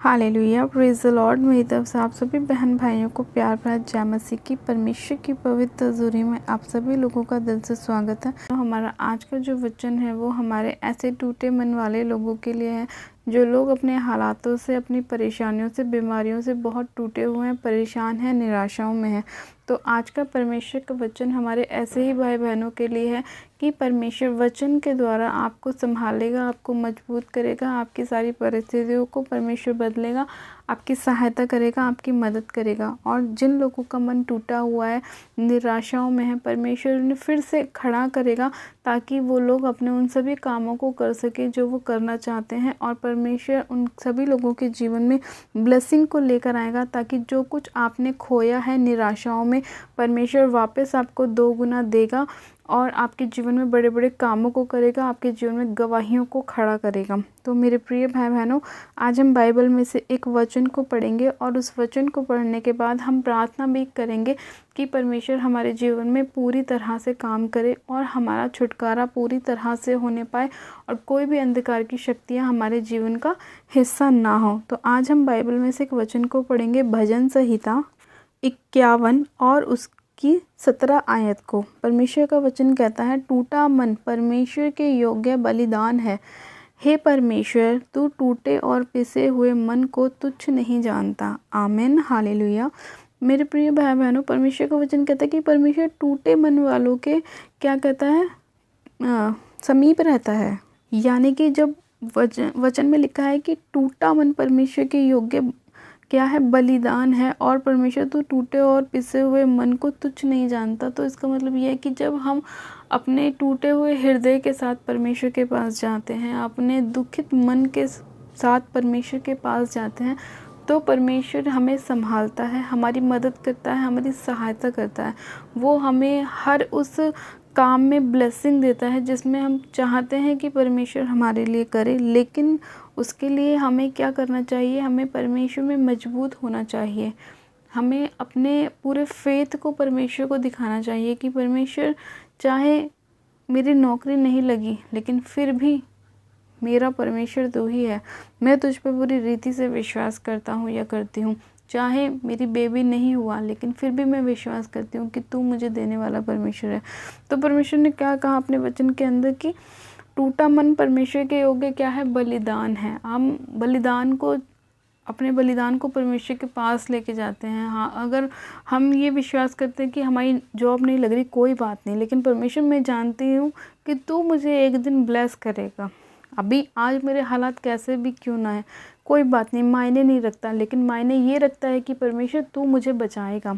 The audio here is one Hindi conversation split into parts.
Hallelujah, praise the Lord. मेरी तरफ से आप सभी बहन भाइयों को प्यार भरा जय मसीह की परमेश्वर की पवित्र हज़ूरी में आप सभी लोगों का दिल से स्वागत है। तो हमारा आज का जो वचन है वो हमारे ऐसे टूटे मन वाले लोगों के लिए है जो लोग अपने हालातों से, अपनी परेशानियों से, बीमारियों से बहुत टूटे हुए हैं, परेशान हैं, निराशाओं में हैं। तो आज का परमेश्वर का वचन हमारे ऐसे ही भाई बहनों के लिए है कि परमेश्वर वचन के द्वारा आपको संभालेगा, आपको मजबूत करेगा, आपकी सारी परिस्थितियों को परमेश्वर बदलेगा, आपकी सहायता करेगा, आपकी मदद करेगा। और जिन लोगों का मन टूटा हुआ है, निराशाओं में है, परमेश्वर उन्हें फिर से खड़ा करेगा ताकि वो लोग अपने उन सभी कामों को कर सके जो वो करना चाहते हैं। और परमेश्वर उन सभी लोगों के जीवन में ब्लेसिंग को लेकर आएगा ताकि जो कुछ आपने खोया है निराशाओं में, परमेश्वर वापस आपको 2 गुना देगा और आपके जीवन में बड़े बड़े कामों को करेगा, आपके जीवन में गवाहियों को खड़ा करेगा। तो मेरे प्रिय भाई बहनों, आज हम बाइबल में से एक वचन को पढ़ेंगे और उस वचन को पढ़ने के बाद हम प्रार्थना भी करेंगे कि परमेश्वर हमारे जीवन में पूरी तरह से काम करे और हमारा छुटकारा पूरी तरह से होने पाए और कोई भी अंधकार की शक्तियाँ हमारे जीवन का हिस्सा ना हो। तो आज हम बाइबल में से एक वचन को पढ़ेंगे, भजन संहिता 51 और उसकी 17 आयत को। परमेश्वर का वचन कहता है, टूटा मन परमेश्वर के योग्य बलिदान है। हे परमेश्वर, तू टूटे और पिसे हुए मन को तुच्छ नहीं जानता। आमीन, हालेलुया। मेरे प्रिय भाई बहनों, परमेश्वर का वचन कहता है कि परमेश्वर टूटे मन वालों के क्या कहता है, समीप रहता है। यानी कि जब वचन में लिखा है कि टूटा मन परमेश्वर के योग्य क्या है, बलिदान है, और परमेश्वर तो टूटे और पिसे हुए मन को तुच्छ नहीं जानता। तो इसका मतलब ये है कि जब हम अपने टूटे हुए हृदय के साथ परमेश्वर के पास जाते हैं, अपने दुखित मन के साथ परमेश्वर के पास जाते हैं, तो परमेश्वर हमें संभालता है, हमारी मदद करता है, हमारी सहायता करता है। वो हमें हर उस काम में ब्लेसिंग देता है जिसमें हम चाहते हैं कि परमेश्वर हमारे लिए करे। लेकिन उसके लिए हमें क्या करना चाहिए, हमें परमेश्वर में मजबूत होना चाहिए। हमें अपने पूरे फेथ को परमेश्वर को दिखाना चाहिए कि परमेश्वर, चाहे मेरी नौकरी नहीं लगी लेकिन फिर भी मेरा परमेश्वर तू ही है। मैं तुझ पर पूरी रीति से विश्वास करता हूँ या करती हूँ। चाहे मेरी बेबी नहीं हुआ लेकिन फिर भी मैं विश्वास करती हूँ कि तू मुझे देने वाला परमेश्वर है। तो परमेश्वर ने क्या कहा अपने वचन के अंदर कि टूटा मन परमेश्वर के योग्य क्या है, बलिदान है। हम अपने बलिदान को परमेश्वर के पास लेके जाते हैं। हाँ, अगर हम ये विश्वास करते हैं कि हमारी जॉब नहीं लग रही, कोई बात नहीं, लेकिन परमेश्वर, मैं जानती हूँ कि तू मुझे एक दिन ब्लेस करेगा। अभी आज मेरे हालात कैसे भी क्यों ना है, कोई बात नहीं, मायने नहीं रखता, लेकिन मायने ये रखता है कि परमेश्वर तू मुझे बचाएगा,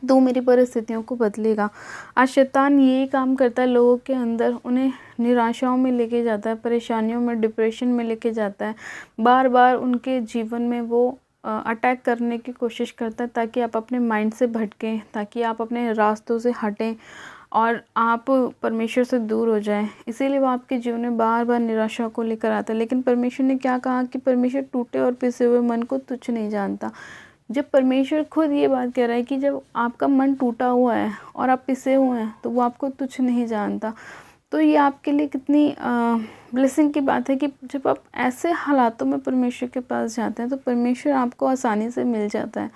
तू मेरी परिस्थितियों को बदलेगा। आज शैतान यही काम करता है लोगों के अंदर, उन्हें निराशाओं में लेके जाता है, परेशानियों में, डिप्रेशन में लेके जाता है। बार बार उनके जीवन में वो अटैक करने की कोशिश करता है ताकि आप अपने माइंड से भटकें, ताकि आप अपने रास्तों से हटें और आप परमेश्वर से दूर हो जाएं। इसीलिए वो आपके जीवन में बार बार निराशा को लेकर आता है। लेकिन परमेश्वर ने क्या कहा कि परमेश्वर टूटे और पिसे हुए मन को तुच्छ नहीं जानता। जब परमेश्वर खुद ये बात कह रहा है कि जब आपका मन टूटा हुआ है और आप पिसे हुए हैं तो वो आपको तुच्छ नहीं जानता, तो ये आपके लिए कितनी ब्लेसिंग की बात है कि जब आप ऐसे हालातों में परमेश्वर के पास जाते हैं तो परमेश्वर आपको आसानी से मिल जाता है।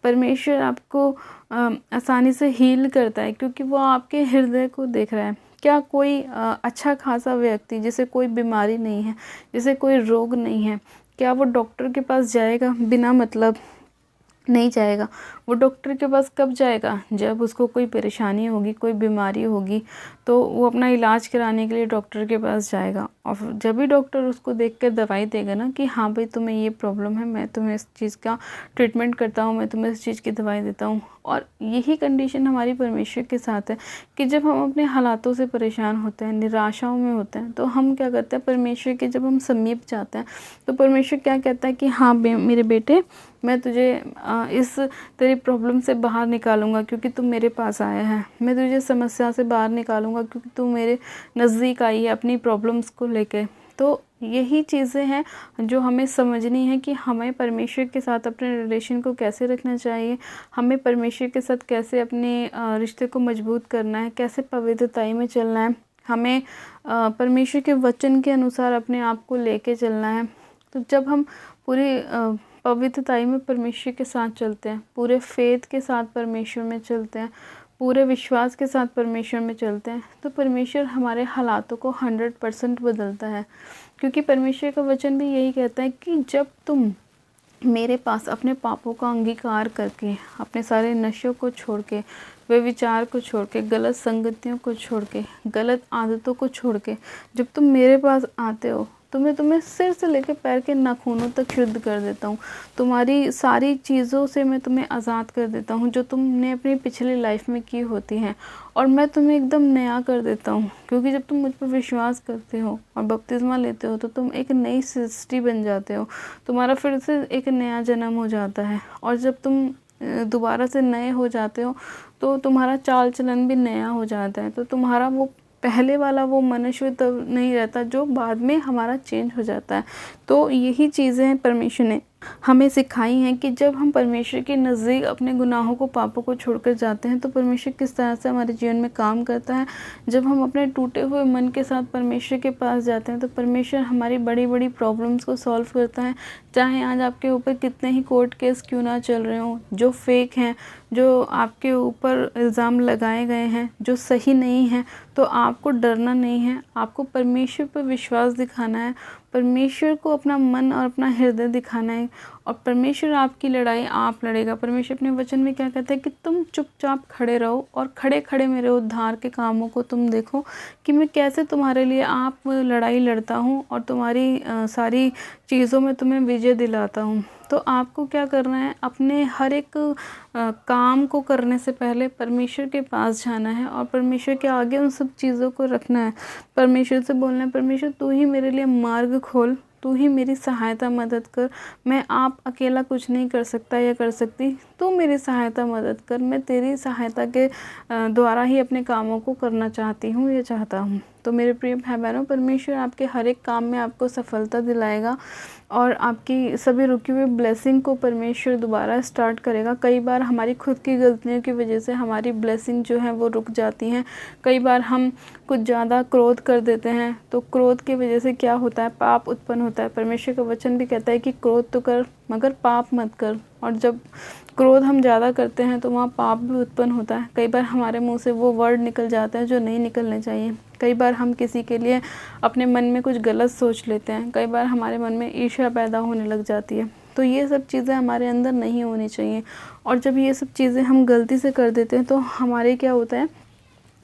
परमेश्वर आपको आसानी से हील करता है क्योंकि वो आपके हृदय को देख रहा है। क्या कोई अच्छा खासा व्यक्ति जिसे कोई बीमारी नहीं है, जिसे कोई रोग नहीं है, क्या वो डॉक्टर के पास जाएगा बिना मतलब? नहीं जाएगा। वो डॉक्टर के पास कब जाएगा? जब उसको कोई परेशानी होगी, कोई बीमारी होगी, तो वो अपना इलाज कराने के लिए डॉक्टर के पास जाएगा। और जब भी डॉक्टर उसको देख कर दवाई देगा ना कि हाँ भाई तुम्हें ये प्रॉब्लम है, मैं तुम्हें इस चीज़ का ट्रीटमेंट करता हूँ, मैं तुम्हें इस चीज़ की दवाई देता हूँ। और यही कंडीशन हमारी परमेश्वर के साथ है कि जब हम अपने हालातों से परेशान होते हैं, निराशाओं में होते हैं, तो हम क्या करते हैं, परमेश्वर के जब हम समीप जाते हैं तो परमेश्वर क्या कहता है कि हाँ मेरे बेटे, मैं तुझे इस तेरी प्रॉब्लम से बाहर निकालूंगा क्योंकि तू मेरे पास आया है। मैं तुझे समस्या से बाहर निकालूंगा क्योंकि तू मेरे नज़दीक आई है अपनी प्रॉब्लम्स को लेकर। तो यही चीज़ें हैं जो हमें समझनी है कि हमें परमेश्वर के साथ अपने रिलेशन को कैसे रखना चाहिए, हमें परमेश्वर के साथ कैसे अपने रिश्ते को मजबूत करना है, कैसे पवित्रताई में चलना है, हमें परमेश्वर के वचन के अनुसार अपने आप को लेके चलना है। तो जब हम पूरी पवित्रताई में परमेश्वर के साथ चलते हैं, पूरे फेथ के साथ परमेश्वर में चलते हैं, पूरे विश्वास के साथ परमेश्वर में चलते हैं, तो परमेश्वर हमारे हालातों को 100% बदलता है। क्योंकि परमेश्वर का वचन भी यही कहता है कि जब तुम मेरे पास अपने पापों का अंगीकार करके, अपने सारे नशों को छोड़ के, वे विचार को छोड़ के, गलत संगतियों को छोड़ के, गलत आदतों को छोड़ के जब तुम मेरे पास आते हो तो मैं तुम्हें सिर से लेकर पैर के नाखूनों तक शुद्ध कर देता हूँ। तुम्हारी सारी चीज़ों से मैं तुम्हें आज़ाद कर देता हूँ जो तुमने अपनी पिछली लाइफ में की होती हैं, और मैं तुम्हें एकदम नया कर देता हूँ। क्योंकि जब तुम मुझ पर विश्वास करते हो और बपतिस्मा लेते हो तो तुम एक नई सृष्टि बन जाते हो, तुम्हारा फिर से एक नया जन्म हो जाता है। और जब तुम दोबारा से नए हो जाते हो तो तुम्हारा चाल चलन भी नया हो जाता है। तो तुम्हारा वो पहले वाला वो मनुष्य तब नहीं रहता जो बाद में हमारा चेंज हो जाता है। तो यही चीज़ें परमेश्वर ने हमें सिखाई हैं कि जब हम परमेश्वर के नज़दीक अपने गुनाहों को, पापों को छोड़कर जाते हैं तो परमेश्वर किस तरह से हमारे जीवन में काम करता है। जब हम अपने टूटे हुए मन के साथ परमेश्वर के पास जाते हैं तो परमेश्वर हमारी बड़ी बड़ी प्रॉब्लम्स को सॉल्व करता है। चाहे आज आपके ऊपर कितने ही कोर्ट केस क्यों ना चल रहे हों, जो फेक हैं, जो आपके ऊपर इल्ज़ाम लगाए गए हैं, जो सही नहीं हैं, तो आपको डरना नहीं है। आपको परमेश्वर पर विश्वास दिखाना है, परमेश्वर को अपना मन और अपना हृदय दिखाना है, और परमेश्वर आपकी लड़ाई आप लड़ेगा। परमेश्वर अपने वचन में क्या कहता है कि तुम चुपचाप खड़े रहो और खड़े खड़े मेरे उद्धार के कामों को तुम देखो कि मैं कैसे तुम्हारे लिए आप लड़ाई लड़ता हूँ और तुम्हारी सारी चीज़ों में तुम्हें विजय दिलाता हूँ। तो आपको क्या करना है, अपने हर एक काम को करने से पहले परमेश्वर के पास जाना है और परमेश्वर के आगे उन सब चीज़ों को रखना है। परमेश्वर से बोलना है, परमेश्वर तू ही मेरे लिए मार्ग खोल, तू ही मेरी सहायता मदद कर। मैं आप अकेला कुछ नहीं कर सकता या कर सकती, तू मेरी सहायता मदद कर। मैं तेरी सहायता के द्वारा ही अपने कामों को करना चाहती हूँ या चाहता हूँ। तो मेरे प्रिय भाई बहनों, परमेश्वर आपके हर एक काम में आपको सफलता दिलाएगा और आपकी सभी रुकी हुई ब्लेसिंग को परमेश्वर दोबारा स्टार्ट करेगा। कई बार हमारी खुद की गलतियों की वजह से हमारी ब्लेसिंग जो है वो रुक जाती हैं। कई बार हम कुछ ज़्यादा क्रोध कर देते हैं, तो क्रोध की वजह से क्या होता है, पाप उत्पन्न होता है। परमेश्वर का वचन भी कहता है कि क्रोध तो कर मगर पाप मत कर। और जब क्रोध हम ज़्यादा करते हैं तो वहाँ पाप भी उत्पन्न होता है। कई बार हमारे मुंह से वो वर्ड निकल जाते हैं जो नहीं निकलने चाहिए। कई बार हम किसी के लिए अपने मन में कुछ गलत सोच लेते हैं। कई बार हमारे मन में ईर्ष्या पैदा होने लग जाती है। तो ये सब चीज़ें हमारे अंदर नहीं होनी चाहिए। और जब ये सब चीज़ें हम गलती से कर देते हैं तो हमारे क्या होता है,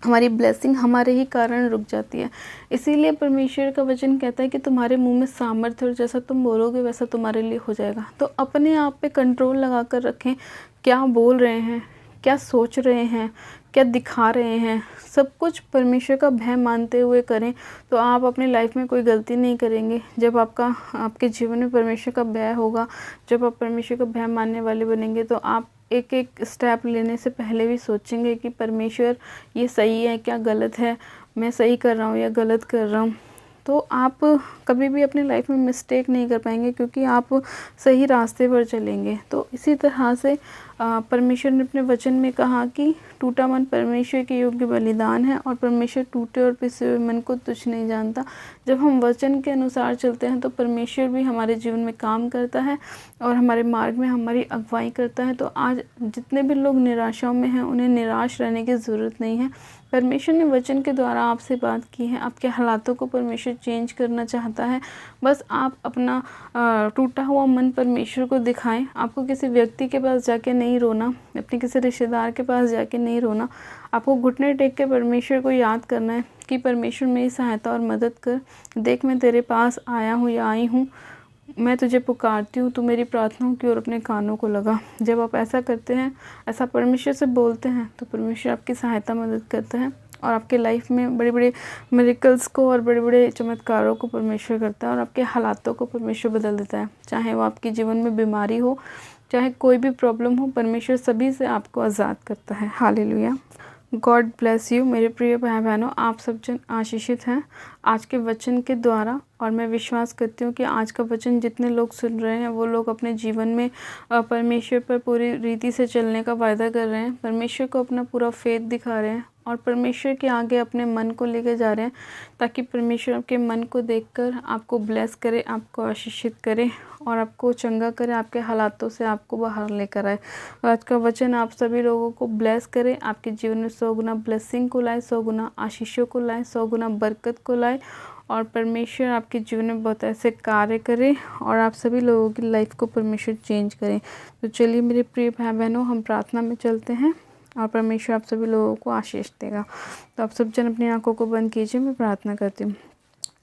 हमारी ब्लेसिंग हमारे ही कारण रुक जाती है। इसीलिए परमेश्वर का वचन कहता है कि तुम्हारे मुंह में सामर्थ्य और जैसा तुम बोलोगे वैसा तुम्हारे लिए हो जाएगा। तो अपने आप पे कंट्रोल लगा कर रखें, क्या बोल रहे हैं, क्या सोच रहे हैं, क्या दिखा रहे हैं, सब कुछ परमेश्वर का भय मानते हुए करें तो आप अपनी लाइफ में कोई गलती नहीं करेंगे। जब आपके जीवन में परमेश्वर का भय होगा, जब आप परमेश्वर का भय मानने वाले बनेंगे तो आप एक एक स्टेप लेने से पहले भी सोचेंगे कि परमेश्वर ये सही है क्या गलत है, मैं सही कर रहा हूँ या गलत कर रहा हूँ। तो आप कभी भी अपनी लाइफ में मिस्टेक नहीं कर पाएंगे क्योंकि आप सही रास्ते पर चलेंगे। तो इसी तरह से परमेश्वर ने अपने वचन में कहा कि टूटा मन परमेश्वर के योग्य बलिदान है और परमेश्वर टूटे और पिसे हुए मन को तुच्छ नहीं जानता। जब हम वचन के अनुसार चलते हैं तो परमेश्वर भी हमारे जीवन में काम करता है और हमारे मार्ग में हमारी अगुवाई करता है। तो आज जितने भी लोग निराशाओं में हैं उन्हें निराश रहने की ज़रूरत नहीं है। परमेश्वर ने वचन के द्वारा आपसे बात की है, आपके हालातों को परमेश्वर चेंज करना चाहता है। बस आप अपना टूटा हुआ मन परमेश्वर को दिखाएं। आपको किसी व्यक्ति के पास जाके नहीं रोना, अपने किसी रिश्तेदार के पास जाके नहीं रोना। आपको घुटने टेक के परमेश्वर को याद करना है कि परमेश्वर मेरी सहायता और मदद कर। देख मैं तेरे पास आया हूँ या आई हूँ, मैं तुझे पुकारती हूँ, तू मेरी प्रार्थनाओं की ओर अपने कानों को लगा। जब आप ऐसा करते हैं, ऐसा परमेश्वर से बोलते हैं तो परमेश्वर आपकी सहायता मदद करता है और आपके लाइफ में बड़े बड़े मिरेकल्स को और बड़े बड़े चमत्कारों को परमेश्वर करता है और आपके हालातों को परमेश्वर बदल देता है। चाहे वो आपके जीवन में बीमारी हो, चाहे कोई भी प्रॉब्लम हो, परमेश्वर सभी से आपको आज़ाद करता है। हालेलुया। गॉड ब्लेस यू मेरे प्रिय भाई बहनों, आप सब जन आशीषित हैं आज के वचन के द्वारा। और मैं विश्वास करती हूँ कि आज का वचन जितने लोग सुन रहे हैं वो लोग अपने जीवन में परमेश्वर पर पूरी रीति से चलने का वायदा कर रहे हैं, परमेश्वर को अपना पूरा फेथ दिखा रहे हैं और परमेश्वर के आगे अपने मन को लेकर जा रहे हैं, ताकि परमेश्वर आपके मन को देखकर आपको ब्लेस करे, आपको आशीषित करे और आपको चंगा करे, आपके हालातों से आपको बाहर लेकर आए। और आज का वचन आप सभी लोगों को ब्लेस करे, आपके जीवन में 100 गुना ब्लेसिंग को लाए, 100 गुना आशीषों को लाए, 100 गुना बरकत को लाए और परमेश्वर आपके जीवन में बहुत ऐसे कार्य करे और आप सभी लोगों की लाइफ को परमेश्वर चेंज करें। तो चलिए मेरे प्रिय भाई बहनों, हम प्रार्थना में चलते हैं और परमेश्वर आप सभी लोगों को आशीष देगा। तो आप सब जन अपनी आंखों को बंद कीजिए, मैं प्रार्थना करती हूँ।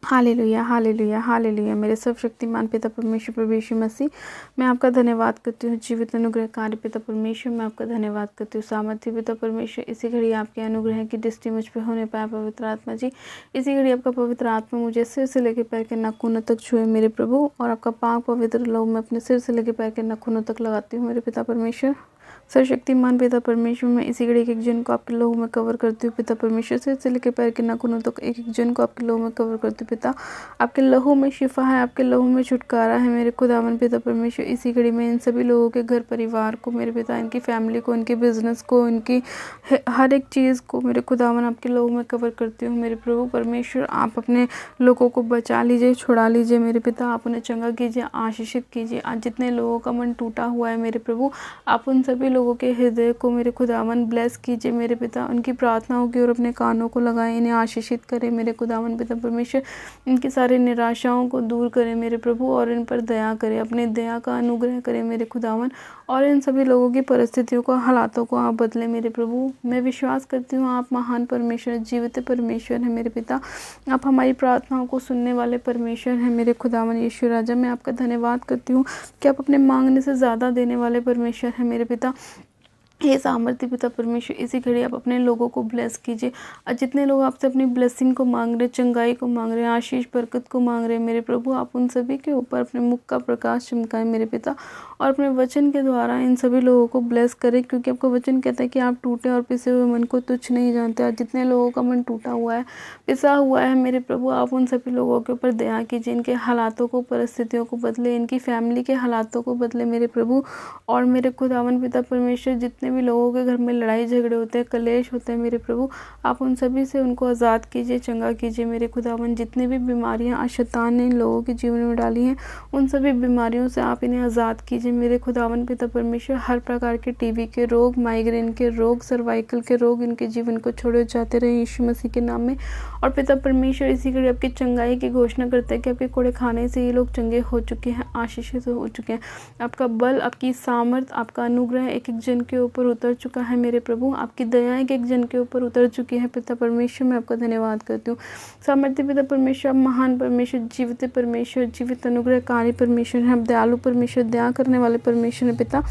Hallelujah, hallelujah, hallelujah. मेरे सर्वशक्तिमान पिता परमेश्वर प्रभु यीशु मसीह, मैं आपका धन्यवाद करती हूँ। जीवित अनुग्रहकारी पिता परमेश्वर, मैं आपका धन्यवाद करती हूँ। सामर्थ्य पिता परमेश्वर, इसी घड़ी आपके अनुग्रह की दृष्टि मुझ पर होने पाए पवित्र आत्मा जी। इसी घड़ी आपका पवित्र आत्मा मुझे सिर से लेकर पैर के नाखूनों तक छुए मेरे प्रभु, और आपका पाक पवित्र लहू मैं अपने सिर से लेकर पैर के नाखूनों तक लगाती हूँ मेरे पिता परमेश्वर। सर्वशक्तिमान पिता परमेश्वर, मैं इसी घड़ी एक एक जन को आपके लहू में कवर करती हूँ पिता परमेश्वर, सिर से लेकर पैर के नाखूनों तक एक एक जन को आपके लहू में कवर करती हूँ पिता। आपके लहू में शिफा है, आपके लहू में छुटकारा है मेरे खुदावन पिता परमेश्वर। इसी घड़ी में इन सभी लोगों के घर परिवार को मेरे पिता, इनकी फैमिली को, इनके बिजनेस को, इनकी हर एक चीज़ को मेरे खुदावन आपके लहू में कवर करती हूँ मेरे प्रभु परमेश्वर। आप अपने लोगों को बचा लीजिए, छुड़ा लीजिए मेरे पिता, आप उन्हें चंगा कीजिए, आशीषित कीजिए। आज जितने लोगों का मन टूटा हुआ है मेरे प्रभु, आप उन सभी लोगों के हृदय को मेरे खुदावन ब्लेस कीजिए मेरे पिता, उनकी प्रार्थनाओं की और अपने कानों को लगाएं, इन्हें आशीषित करें मेरे खुदावन पिता परमेश्वर। इनकी सारी निराशाओं को दूर करें मेरे प्रभु और इन पर दया करें, अपने दया का अनुग्रह करें मेरे खुदावन, और इन सभी लोगों की परिस्थितियों को, हालातों को आप बदलें मेरे प्रभु। मैं विश्वास करती हूँ आप महान परमेश्वर, जीवित परमेश्वर है मेरे पिता, आप हमारी प्रार्थनाओं को सुनने वाले परमेश्वर हैं मेरे खुदावन यीशु राजा। मैं आपका धन्यवाद करती हूँ कि आप अपने मांगने से ज़्यादा देने वाले परमेश्वर हैं मेरे पिता। हे सामर्थ्य पिता परमेश्वर, इसी घड़ी आप अपने लोगों को ब्लेस कीजिए। और जितने लोग आपसे अपनी ब्लेसिंग को मांग रहे, चंगाई को मांग रहे, आशीष बरकत को मांग रहे मेरे प्रभु, आप उन सभी के ऊपर अपने मुख का प्रकाश चमकाएं मेरे पिता, और अपने वचन के द्वारा इन सभी लोगों को ब्लेस करें, क्योंकि आपका वचन कहता है कि आप टूटे और पिसे हुए मन को तुच्छ नहीं जानते। और जितने लोगों का मन टूटा हुआ है, पिसा हुआ है मेरे प्रभु, आप उन सभी लोगों के ऊपर दया कीजिए, इनके हालातों को, परिस्थितियों को बदले, इनकी फैमिली के हालातों को बदले मेरे प्रभु। और मेरे खुदावन पिता परमेश्वर, जितने भी लोगों के घर में लड़ाई झगड़े होते हैं, कलेश होते हैं मेरे प्रभु, आप उन सभी से उनको आज़ाद कीजिए, चंगा कीजिए मेरे खुदावन। जितनी भी बीमारियां शैतान ने इन लोगों के जीवन में डाली हैं, उन सभी बीमारियों से आप इन्हें आज़ाद कीजिए मेरे खुदावन पिता परमेश्वर। हर प्रकार के टीबी के रोग, माइग्रेन के रोग, सर्वाइकल के रोग, इनके जीवन को छोड़े जाते रहे यीशु मसीह के नाम में। और पिता परमेश्वर, इसी घड़ी आपकी चंगाई की घोषणा करते हैं कि आपके कोड़े खाने से ये लोग चंगे हो चुके हैं, आशीषित हो चुके हैं। आपका बल, आपकी सामर्थ, आपका अनुग्रह एक एक जन के ऊपर उतर चुका है मेरे प्रभु, आपकी दया एक एक जन के ऊपर उतर चुकी है पिता परमेश्वर। मैं आपका धन्यवाद करती हूँ। सामर्थ्य पिता परमेश्वर, महान परमेश्वर, जीवित परमेश्वर, जीवित अनुग्रहकारी परमेश्वर है, दयालु परमेश्वर, दया करने वाले परमेश्वर है पिता।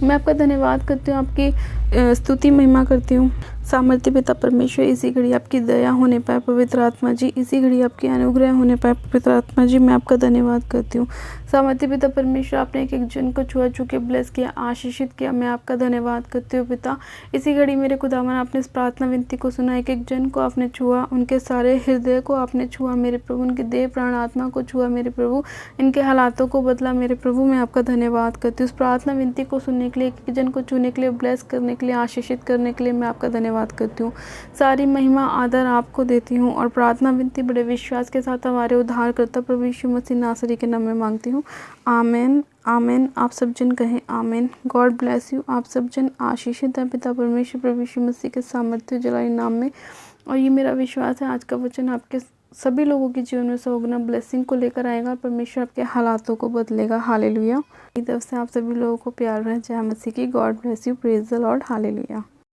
मैं आपका धन्यवाद करती हूँ, आपकी स्तुति महिमा करती हूँ। सामर्थ्य पिता परमेश्वर, इसी घड़ी आपकी दया होने पाए पवित्र आत्मा जी, इसी घड़ी आपकी अनुग्रह होने पाए पवित्र आत्मा जी, मैं आपका धन्यवाद करती हूँ। सामर्थ्य पिता परमेश्वर, आपने एक एक जन को छुआ चुके ब्लेस किया, आशीषित किया, मैं आपका धन्यवाद करती हूँ पिता। इसी घड़ी मेरे खुदावन, आपने इस प्रार्थना विनती को सुना, एक एक जन को आपने छुआ, उनके सारे हृदय को आपने छुआ मेरे प्रभु, उनके देह प्राण आत्मा को छुआ मेरे प्रभु, इनके हालातों को बदला मेरे प्रभु। मैं आपका धन्यवाद करती हूँ। इस प्रार्थना विनती को सुनने के लिए, एक एक जन को छूने के लिए, ब्लेस करने के लिए, आशीषित करने के लिए मैं आपका धन्यवाद करती हूँ। सारी महिमा आदर आपको देती हूँ और प्रार्थना विनती बड़े विश्वास के साथ हमारे उद्धारकर्ता प्रभु यीशु मसीह नासरी के नाम में मांगती हूँ, आमेन, आमेन। आप सब जन कहें आमेन। God bless you. आप सब जन आशीषित हैं पिता परमेश्वर प्रभु यीशु मसीह के सामर्थ्य जलाए नाम में। और ये मेरा विश्वास है, आज का वचन आपके सभी लोगों के जीवन में 100 गुना ब्लेसिंग को लेकर आएगा, परमेश्वर आपके हालातों को बदलेगा। हालेलुया। इस तरफ से आप सभी लोगों को प्यार रहे, जय मसीह की। God bless you. Praise the Lord. Hallelujah.